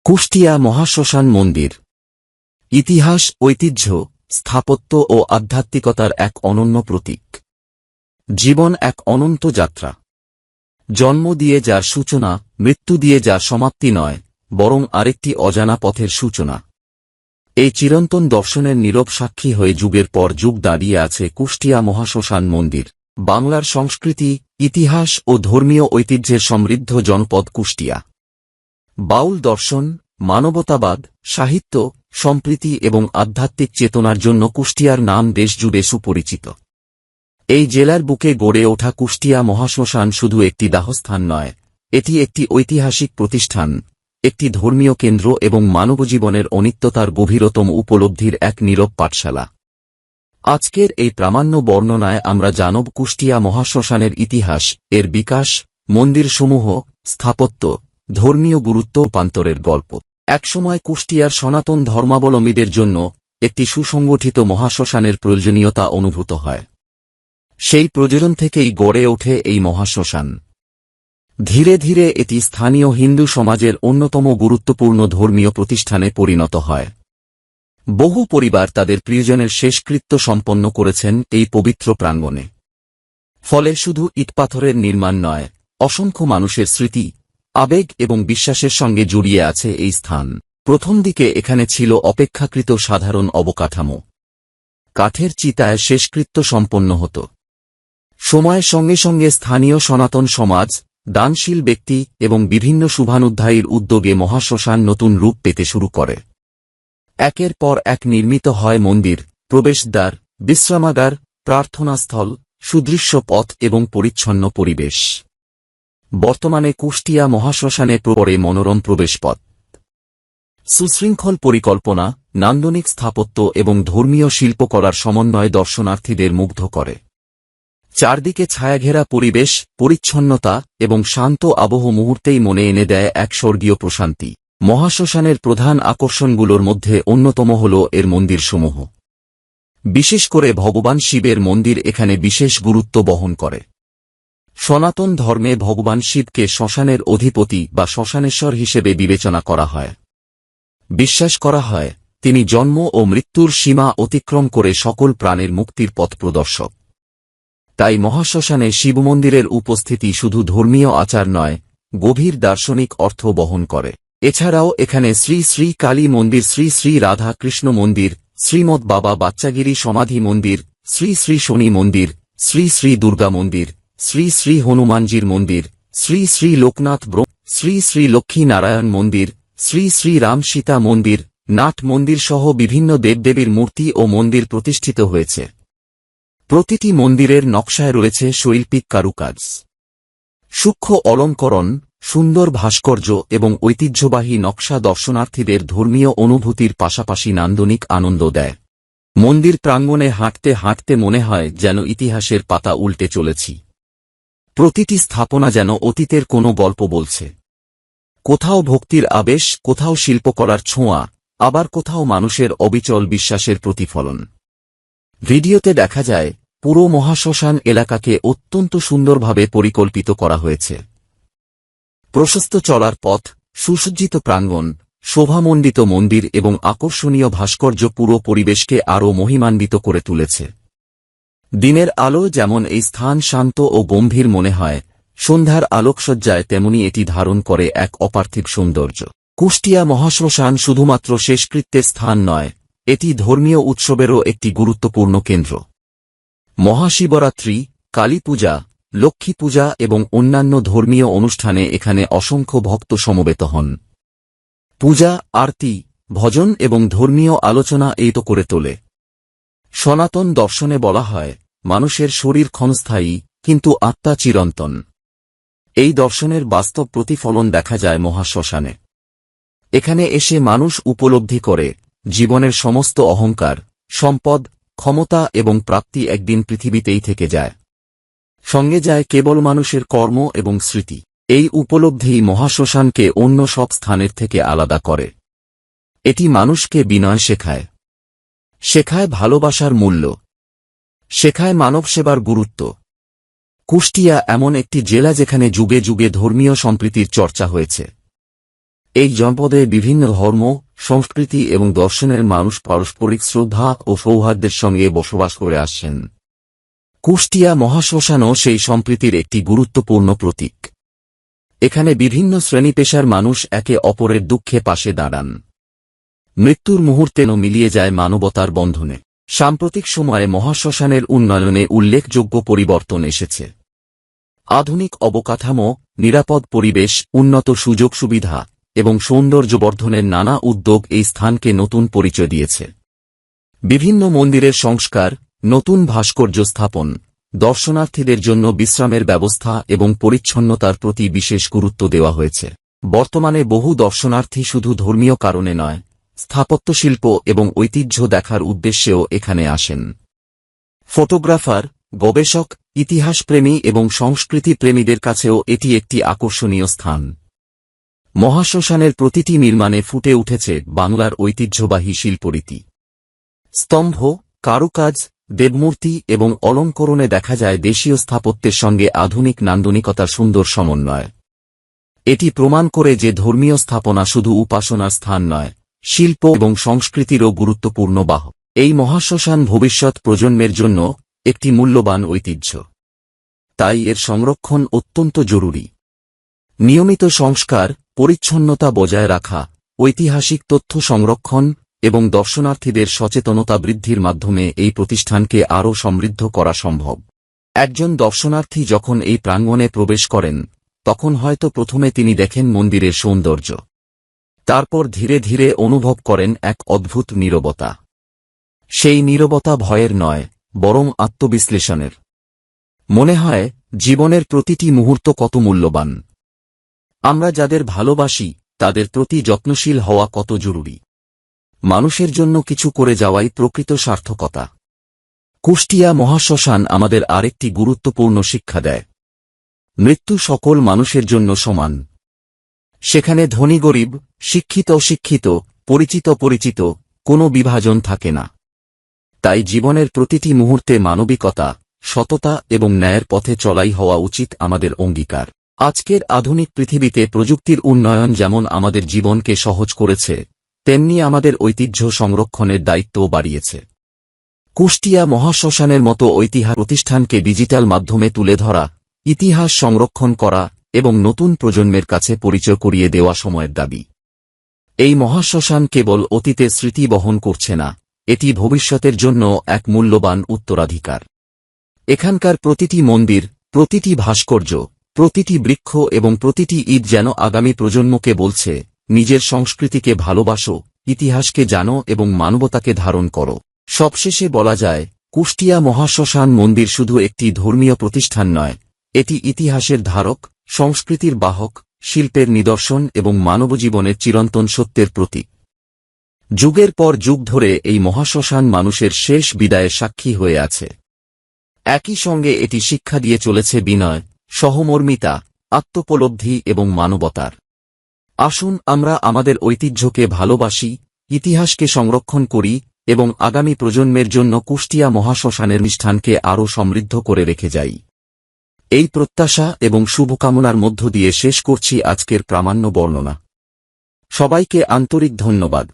কুষ্টিয়া মহাশ্মশান মন্দির ইতিহাস, ঐতিহ্য, স্থাপত্য ও আধ্যাত্মিকতার এক অনন্য প্রতীক। জীবন এক অনন্ত যাত্রা। জন্ম দিয়ে যার সূচনা, মৃত্যু দিয়ে যার সমাপ্তি নয়, বরং আরেকটি অজানা পথের সূচনা। এই চিরন্তন দর্শনের নীরব সাক্ষী হয়ে যুগের পর যুগ দাঁড়িয়ে আছে কুষ্টিয়া মহাশ্মশান মন্দির। বাংলার সংস্কৃতি, ইতিহাস ও ধর্মীয় ঐতিহ্যের সমৃদ্ধ জনপদ কুষ্টিয়া। বাউল দর্শন, মানবতাবাদ, সাহিত্য, সম্প্রীতি এবং আধ্যাত্মিক চেতনার জন্য কুষ্টিয়ার নাম দেশজুড়ে সুপরিচিত। এই জেলার বুকে গড়ে ওঠা কুষ্টিয়া মহাশ্মশান শুধু একটি দাহস্থান নয়, এটি একটি ঐতিহাসিক প্রতিষ্ঠান, একটি ধর্মীয় কেন্দ্র এবং মানবজীবনের অনিত্যতার গভীরতম উপলব্ধির এক নীরব পাঠশালা। আজকের এই প্রামাণ্য বর্ণনায় আমরা জানব কুষ্টিয়া মহাশ্মশানের ইতিহাস, এর বিকাশ, মন্দিরসমূহ, স্থাপত্য, ধর্মীয় গুরুত্ব, রূপান্তরের গল্প। একসময় কুষ্টিয়ার সনাতন ধর্মাবলম্বীদের জন্য একটি সুসংগঠিত মহাশ্মশানের প্রয়োজনীয়তা অনুভূত হয়। সেই প্রয়োজন থেকেই গড়ে ওঠে এই মহাশ্মশান। ধীরে ধীরে এটি স্থানীয় হিন্দু সমাজের অন্যতম গুরুত্বপূর্ণ ধর্মীয় প্রতিষ্ঠানে পরিণত হয়। বহু পরিবার তাদের প্রিয়জনের শেষকৃত্য সম্পন্ন করেছেন এই পবিত্র প্রাঙ্গণে। ফলে শুধু ইটপাথরের নির্মাণ নয়, অসংখ্য মানুষের স্মৃতি, আবেগ এবং বিশ্বাসের সঙ্গে জড়িয়ে আছে এই স্থান। প্রথম দিকে এখানে ছিল অপেক্ষাকৃত সাধারণ অবকাঠামো। কাঠের চিতায় শেষকৃত্য সম্পন্ন হতো। সময়ের সঙ্গে সঙ্গে স্থানীয় সনাতন সমাজ, দানশীল ব্যক্তি এবং বিভিন্ন শুভানুধ্যায়ীর উদ্যোগে মহাশ্মশান নতুন রূপ পেতে শুরু করে। একের পর এক নির্মিত হয় মন্দির, প্রবেশদ্বার, বিশ্রামাগার, প্রার্থনাস্থল, সুদৃশ্য পথ এবং পরিচ্ছন্ন পরিবেশ। বর্তমানে কুষ্টিয়া মহাশ্মশানে পড়ে মনোরম প্রবেশপথ, সুশৃঙ্খল পরিকল্পনা, নান্দনিক স্থাপত্য এবং ধর্মীয় শিল্পকলার সমন্বয় দর্শনার্থীদের মুগ্ধ করে। চারদিকে ছায়াঘেরা পরিবেশ, পরিচ্ছন্নতা এবং শান্ত আবহ মুহূর্তেই মনে এনে দেয় এক স্বর্গীয় প্রশান্তি। মহাশ্মশানের প্রধান আকর্ষণগুলোর মধ্যে অন্যতম হল এর মন্দিরসমূহ। বিশেষ করে ভগবান শিবের মন্দির এখানে বিশেষ গুরুত্ব বহন করে। সনাতন ধর্মে ভগবান শিবকে শ্মশানের অধিপতি বা শ্মশানেশ্বর হিসেবে বিবেচনা করা হয়। বিশ্বাস করা হয় তিনি জন্ম ও মৃত্যুর সীমা অতিক্রম করে সকল প্রাণের মুক্তির পথ প্রদর্শক। তাই মহাশ্মশানে শিবমন্দিরের উপস্থিতি শুধু ধর্মীয় আচার নয়, গভীর দার্শনিক অর্থ বহন করে। এছাড়াও এখানে শ্রী শ্রী কালী মন্দির, শ্রী শ্রী রাধা কৃষ্ণ মন্দির, শ্রীমৎ বাবা বাচ্চাগিরি সমাধি মন্দির, শ্রী শ্রী শনি মন্দির, শ্রী শ্রী দুর্গা মন্দির, শ্রী শ্রী হনুমানজির মন্দির, শ্রী শ্রী লোকনাথ শ্রী শ্রী লক্ষ্মী নারায়ণ মন্দির, শ্রী শ্রী রাম সীতা মন্দির, নাট মন্দির সহ বিভিন্ন দেবদেবীর মূর্তি ও মন্দির প্রতিষ্ঠিত হয়েছে। প্রতিটি মন্দিরের নকশায় রয়েছে শৈল্পিক কারুকাজ, সূক্ষ্ম অলঙ্করণ, সুন্দর ভাস্কর্য এবং ঐতিহ্যবাহী নকশা দর্শনার্থীদের ধর্মীয় অনুভূতির পাশাপাশি নান্দনিক আনন্দ দেয়। মন্দির প্রাঙ্গণে হাঁটতে হাঁটতে মনে হয় যেন ইতিহাসের পাতা উল্টে চলেছি। প্রতিটি স্থাপনা যেন অতীতের কোনো গল্প বলছে। কোথাও ভক্তির আবেশ, কোথাও শিল্পকলার ছোঁয়া, আবার কোথাও মানুষের অবিচল বিশ্বাসের প্রতিফলন। ভিডিওতে দেখা যায় পুরো মহাশ্মশান এলাকাকে অত্যন্ত সুন্দরভাবে পরিকল্পিত করা হয়েছে। প্রশস্ত চলার পথ, সুসজ্জিত প্রাঙ্গণ, শোভামণ্ডিত মন্দির এবং আকর্ষণীয় ভাস্কর্য পুরো পরিবেশকে আরও মহিমান্বিত করে তুলেছে। দিনের আলো যেমন এই স্থান শান্ত ও গম্ভীর মনে হয়, সন্ধ্যার আলোকসজ্জায় তেমনি এটি ধারণ করে এক অপার্থিব সৌন্দর্য। কুষ্টিয়া মহাশ্মশান শুধুমাত্র শেষকৃত্যের স্থান নয়, এটি ধর্মীয় উৎসবেরও একটি গুরুত্বপূর্ণ কেন্দ্র। মহাশিবরাত্রি, কালী পূজা, লক্ষ্মী পূজা এবং অন্যান্য ধর্মীয় অনুষ্ঠানে এখানে অসংখ্য ভক্ত সমবেত হন। পূজা, আরতি, ভজন এবং ধর্মীয় আলোচনা এই তো করে তোলে। সনাতন দর্শনে বলা হয় মানুষের শরীর ক্ষণস্থায়ী, কিন্তু আত্মা চিরন্তন। এই দর্শনের বাস্তব প্রতিফলন দেখা যায় মহাশ্মশানে। এখানে এসে মানুষ উপলব্ধি করে জীবনের সমস্ত অহংকার, সম্পদ, ক্ষমতা এবং প্রাপ্তি একদিন পৃথিবীতেই থেকে যায়। সঙ্গে যায় কেবল মানুষের কর্ম এবং স্মৃতি। এই উপলব্ধিই মহাশ্মশানকে অন্য সব স্থানের থেকে আলাদা করে। এটি মানুষকে বিনয় শেখায়, শেখায় ভালোবাসার মূল্য, শেখায় মানব সেবার গুরুত্ব। কুষ্টিয়া এমন একটি জেলা যেখানে যুগে যুগে ধর্মীয় সম্প্রীতির চর্চা হয়েছে। এই জনপদে বিভিন্ন ধর্ম, সংস্কৃতি এবং দর্শনের মানুষ পারস্পরিক শ্রদ্ধা ও সৌহার্দ্যের সঙ্গে বসবাস করে আসছেন। কুষ্টিয়া মহাশ্মশানও সেই সম্প্রীতির একটি গুরুত্বপূর্ণ প্রতীক। এখানে বিভিন্ন শ্রেণী-পেশার মানুষ একে অপরের দুঃখে পাশে দাঁড়ান। মৃত্যুর মুহূর্তেও মিলিয়ে যায় মানবতার বন্ধনে। সাম্প্রতিক সময়ে মহাশ্মশানের উন্নয়নে উল্লেখযোগ্য পরিবর্তন এসেছে। আধুনিক অবকাঠামো, নিরাপদ পরিবেশ, উন্নত সুযোগ সুবিধা এবং সৌন্দর্যবর্ধনের নানা উদ্যোগ এই স্থানকে নতুন পরিচয় দিয়েছে। বিভিন্ন মন্দিরের সংস্কার, নতুন ভাস্কর্য স্থাপন, দর্শনার্থীদের জন্য বিশ্রামের ব্যবস্থা এবং পরিচ্ছন্নতার প্রতি বিশেষ গুরুত্ব দেওয়া হয়েছে। বর্তমানে বহু দর্শনার্থী শুধু ধর্মীয় কারণে নয়, স্থাপত্যশিল্প এবং ঐতিহ্য দেখার উদ্দেশ্যেও এখানে আসেন। ফটোগ্রাফার, গবেষক, ইতিহাসপ্রেমী এবং সংস্কৃতি প্রেমীদের কাছেও এটি একটি আকর্ষণীয় স্থান। মহাশ্মশানের প্রতিটি নির্মাণে ফুটে উঠেছে বাংলার ঐতিহ্যবাহী শিল্পরীতি। স্তম্ভ, কারুকাজ, দেবমূর্তি এবং অলঙ্করণে দেখা যায় দেশীয় স্থাপত্যের সঙ্গে আধুনিক নান্দনিকতার সুন্দর সমন্বয়। এটি প্রমাণ করে যে ধর্মীয় স্থাপনা শুধু উপাসনার স্থান নয়, শিল্প এবং সংস্কৃতিরও গুরুত্বপূর্ণ বাহক। এই মহাশ্মশান ভবিষ্যৎ প্রজন্মের জন্য একটি মূল্যবান ঐতিহ্য। তাই এর সংরক্ষণ অত্যন্ত জরুরি। নিয়মিত সংস্কার, পরিচ্ছন্নতা বজায় রাখা, ঐতিহাসিক তথ্য সংরক্ষণ এবং দর্শনার্থীদের সচেতনতা বৃদ্ধির মাধ্যমে এই প্রতিষ্ঠানকে আরও সমৃদ্ধ করা সম্ভব। একজন দর্শনার্থী যখন এই প্রাঙ্গণে প্রবেশ করেন, তখন হয়তো প্রথমে তিনি দেখেন মন্দিরের সৌন্দর্য। তারপর ধীরে ধীরে অনুভব করেন এক অদ্ভুত নীরবতা। সেই নীরবতা ভয়ের নয়, বরং আত্মবিশ্লেষণের। মনে হয় জীবনের প্রতিটি মুহূর্ত কত মূল্যবান। আমরা যাদের ভালোবাসি তাদের প্রতি যত্নশীল হওয়া কত জরুরি। মানুষের জন্য কিছু করে যাওয়াই প্রকৃত সার্থকতা। কুষ্টিয়া মহাশ্মশান আমাদের আরেকটি গুরুত্বপূর্ণ শিক্ষা দেয়। মৃত্যু সকল মানুষের জন্য সমান। সেখানে ধনী গরিব, শিক্ষিত অশিক্ষিত, পরিচিত পরিচিত কোনো বিভাজন থাকে না। তাই জীবনের প্রতিটি মুহূর্তে মানবিকতা, সততা এবং ন্যায়ের পথে চলাই হওয়া উচিত আমাদের অঙ্গীকার। আজকের আধুনিক পৃথিবীতে প্রযুক্তির উন্নয়ন যেমন আমাদের জীবনকে সহজ করেছে, তেমনি আমাদের ঐতিহ্য সংরক্ষণের দায়িত্বও বাড়িয়েছে। কুষ্টিয়া মহাশ্মশানের মতো ঐতিহ্য প্রতিষ্ঠানকে ডিজিটাল মাধ্যমে তুলে ধরা, ইতিহাস সংরক্ষণ করা এবং নতুন প্রজন্মের কাছে পরিচয় করিয়ে দেওয়া সময়ের দাবি। এই মহাশ্মশান কেবল অতীতের স্মৃতি বহন করছে না, এটি ভবিষ্যতের জন্য এক মূল্যবান উত্তরাধিকার। এখানকার প্রতিটি মন্দির, প্রতিটি ভাস্কর্য, প্রতিটি বৃক্ষ এবং প্রতিটি ইট যেন আগামী প্রজন্মকে বলছে, নিজের সংস্কৃতিকে ভালোবাসো, ইতিহাসকে জানো এবং মানবতাকে ধারণ করো। সবশেষে বলা যায়, কুষ্টিয়া মহাশ্মশান মন্দির শুধু একটি ধর্মীয় প্রতিষ্ঠান নয়, এটি ইতিহাসের ধারক, সংস্কৃতির বাহক, শিল্পের নিদর্শন এবং মানবজীবনের চিরন্তন সত্যের প্রতীক। যুগের পর যুগ ধরে এই মহাশ্মশান মানুষের শেষ বিদায়ের সাক্ষী হয়ে আছে। একই সঙ্গে এটি শিক্ষা দিয়ে চলেছে বিনয়, সহমর্মিতা, আত্মোপলব্ধি এবং মানবতার। আসুন আমরা আমাদের ঐতিহ্যকে ভালোবাসি, ইতিহাসকে সংরক্ষণ করি এবং আগামী প্রজন্মের জন্য কুষ্টিয়া মহাশ্মশানের অনুষ্ঠানকে আরও সমৃদ্ধ করে রেখে যাই। এই প্রত্যাশা এবং শুভকামনার মধ্য দিয়ে শেষ করছি আজকের প্রামাণ্য বর্ণনা। সবাইকে আন্তরিক ধন্যবাদ।